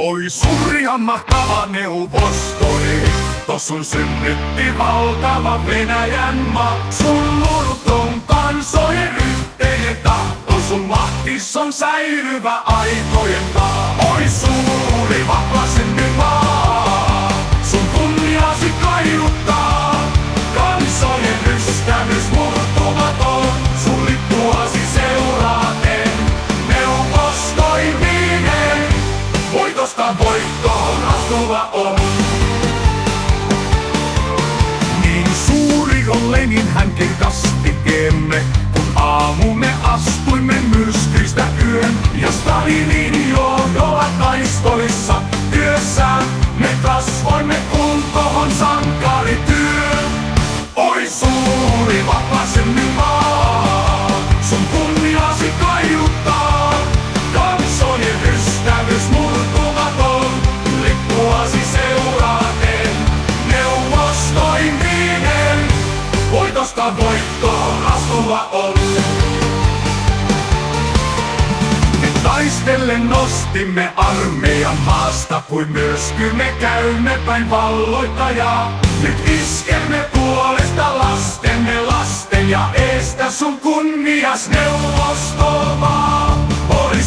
Oi suuri ja mahtava Neuvostoliitto, sun synnytti valtava Venäjän maa. Sun luonut on kansojen yhteinen tahto, sun mahtis on säilyvä aikojen maa. Oi suuri vapaa synnymaa, sun kunniasi kaiuttaa. Kansojen ystävyys murtumaton, sun lippuasi seuraaten. Neuvostoiminen, voitosta voittoon astuva on. Niin suuri on Lenin hän kastikeemme, kun aamumme astuimme myrskyistä yön. Ja Stalinin johdolla taistolissa työssään me kasvoimme kuntoon sankarityön. Oi suuri vapaa synnymaa, sun kunniasi kaiuttaa. Kansojen ystävyys murtumaton, lippuasi seuraaten. Neuvostoiminen, voitosta voittoon astuva on. Me taistellen nostimme armeijan maasta, kuin myrsky me käymme päin valloittajaa. Nyt iskemme puolesta lastemme lasten ja eestä sun kunnias Neuvostomaa. Oli